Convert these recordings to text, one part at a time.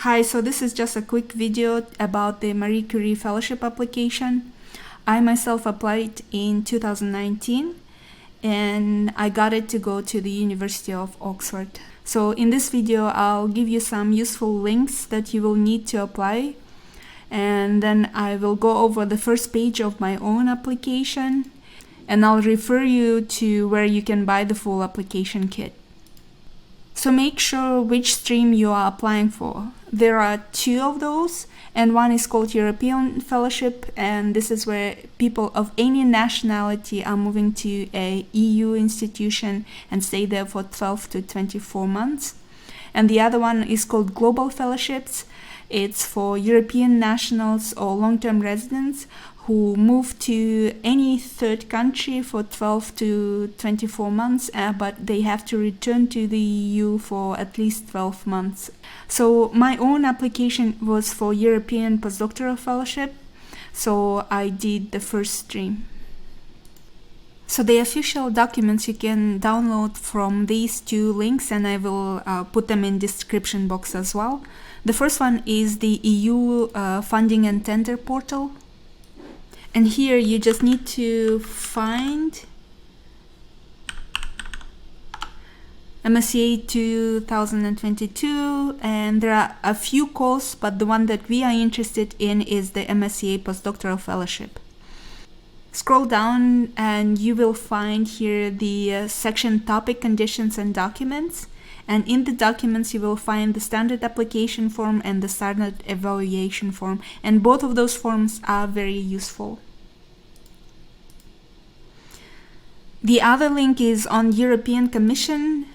Hi, so this is just a quick video about the Marie Curie Fellowship application. I myself applied in 2019 and I got it to go to the University of Oxford. So in this video, I'll give you some useful links that you will need to apply. And then I will go over the first page of my own application and I'll refer you to where you can buy the full application kit. So make sure which stream you are applying for. There are two of those, and one is called European Fellowship, and this is where people of any nationality are moving to a EU institution and stay there for 12 to 24 months. And the other one is called Global Fellowships. It's for European nationals or long-term residents who move to any third country for 12 to 24 months, but they have to return to the EU for at least 12 months. So my own application was for European postdoctoral fellowship, so I did the first stream. So the official documents you can download from these two links, and I will put them in description box as well. The first one is the EU funding and tender portal. And here you just need to find MSCA 2022, and there are a few calls, but the one that we are interested in is the MSCA postdoctoral fellowship. Scroll down and you will find here the section topic, conditions and documents. And in the documents you will find the standard application form and the standard evaluation form, and both of those forms are very useful. The other link is on European Commission,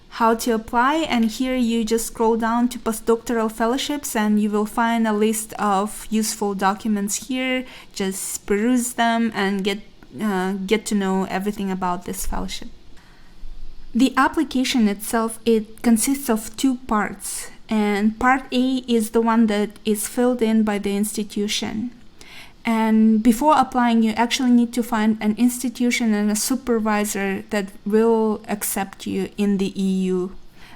how to apply, and here you just scroll down to postdoctoral fellowships and you will find a list of useful documents here. Just peruse them and get to know everything about this fellowship. The application itself, it consists of two parts, and part A is the one that is filled in by the institution. And before applying, you actually need to find an institution and a supervisor that will accept you in the EU.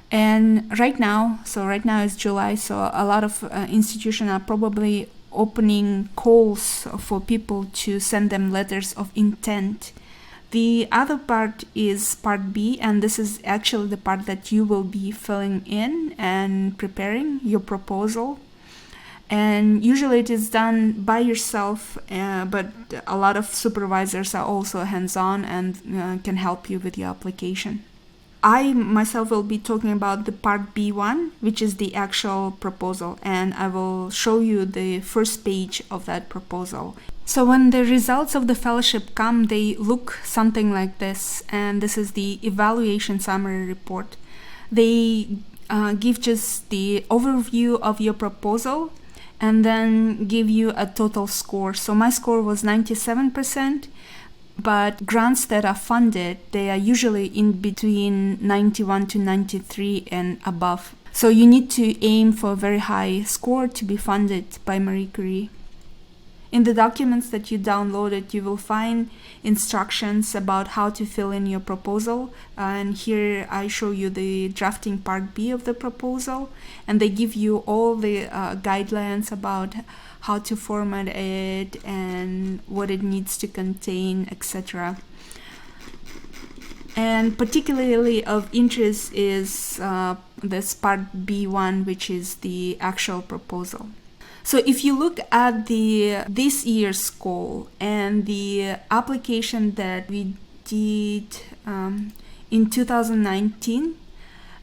And right now is July, so a lot of institutions are probably opening calls for people to send them letters of intent. The other part is part B, and this is actually the part that you will be filling in and preparing your proposal. And usually it is done by yourself, but a lot of supervisors are also hands-on and can help you with your application. I myself will be talking about the part B1, which is the actual proposal, and I will show you the first page of that proposal. So when the results of the fellowship come, they look something like this, and this is the evaluation summary report. They give just the overview of your proposal and then give you a total score. So my score was 97%, but grants that are funded, they are usually in between 91 to 93 and above. So you need to aim for a very high score to be funded by Marie Curie. In the documents that you downloaded, you will find instructions about how to fill in your proposal. And here I show you the drafting part B of the proposal. And they give you all the guidelines about how to format it and what it needs to contain, etc. And particularly of interest is this part B1, which is the actual proposal. So if you look at this year's call and the application that we did in 2019,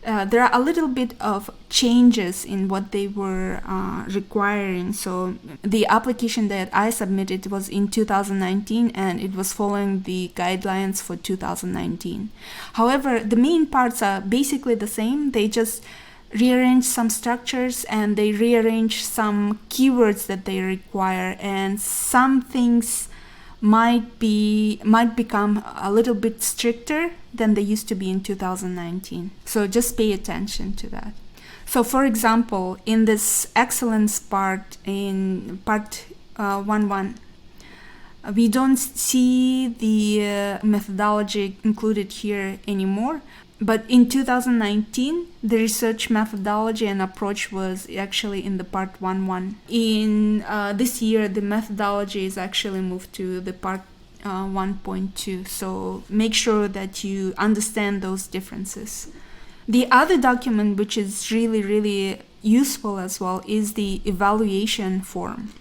there are a little bit of changes in what they were requiring. So the application that I submitted was in 2019 and it was following the guidelines for 2019. However, the main parts are basically the same. They just rearrange some structures and they rearrange some keywords that they require, and some things might become a little bit stricter than they used to be in 2019. So just pay attention to that. So for example, in this excellence part, in part 1.1, we don't see the methodology included here anymore. But in 2019, the research methodology and approach was actually in the part 1.1. In this year, the methodology is actually moved to the part 1.2. So make sure that you understand those differences. The other document which is really, really useful as well is the evaluation form.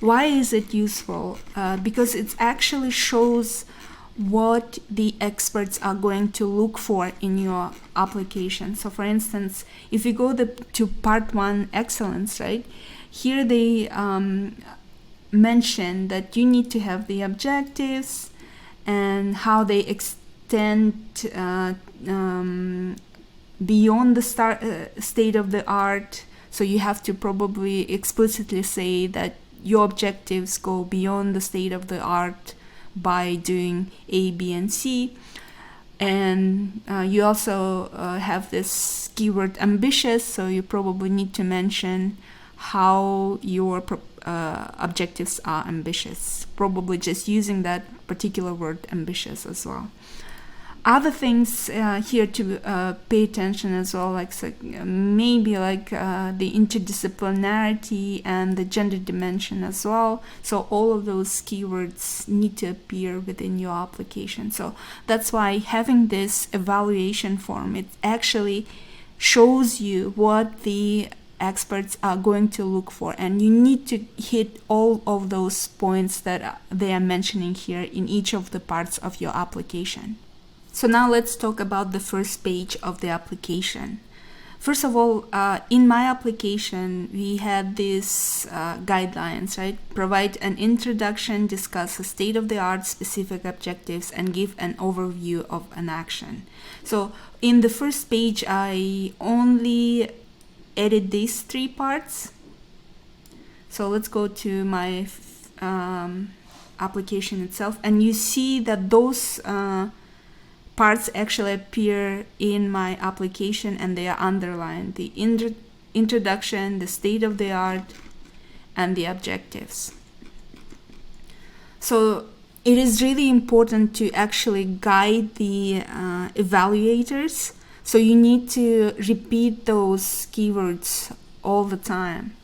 Why is it useful? Because it actually shows what the experts are going to look for in your application. So for instance, if you go to part 1 excellence, right, here they mention that you need to have the objectives and how they extend beyond the state of the art. So you have to probably explicitly say that your objectives go beyond the state of the art by doing A, B, and C. And you also have this keyword ambitious, so you probably need to mention how your objectives are ambitious, probably just using that particular word ambitious as well. Other things here to pay attention as well, like maybe like the interdisciplinarity and the gender dimension as well. So all of those keywords need to appear within your application. So that's why having this evaluation form, it actually shows you what the experts are going to look for, and you need to hit all of those points that they are mentioning here in each of the parts of your application. So now let's talk about the first page of the application. First of all, in my application, we had these guidelines, right? Provide an introduction, discuss the state-of-the-art specific objectives, and give an overview of an action. So in the first page, I only edit these 3 parts. So let's go to my application itself, and you see that those parts actually appear in my application and they are underlined: the introduction, the state of the art, and the objectives. So it is really important to actually guide the evaluators. So you need to repeat those keywords all the time.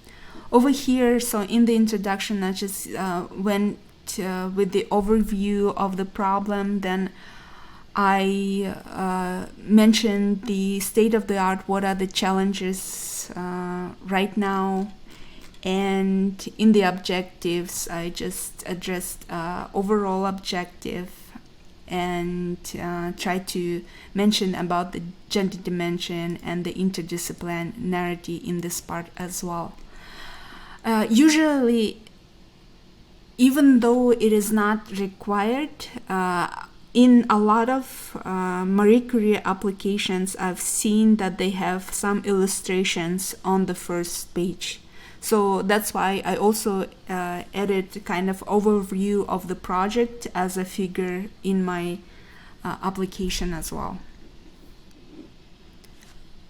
Over here, so in the introduction, I just went with the overview of the problem, then I mentioned the state of the art, what are the challenges right now, and in the objectives, I just addressed overall objective and try to mention about the gender dimension and the interdisciplinarity in this part as well. Usually, even though it is not required, in a lot of Marie Curie applications, I've seen that they have some illustrations on the first page. So that's why I also added kind of overview of the project as a figure in my application as well.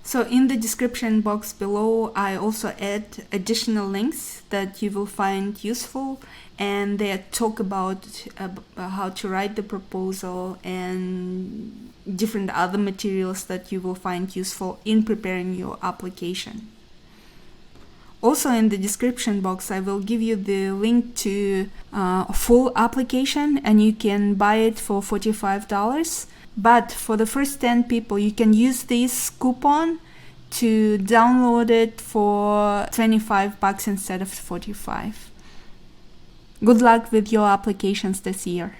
So in the description box below, I also add additional links that you will find useful, and they talk about how to write the proposal and different other materials that you will find useful in preparing your application. Also in the description box, I will give you the link to a full application, and you can buy it for $45. But for the first 10 people, you can use this coupon to download it for $25 instead of $45. Good luck with your applications this year.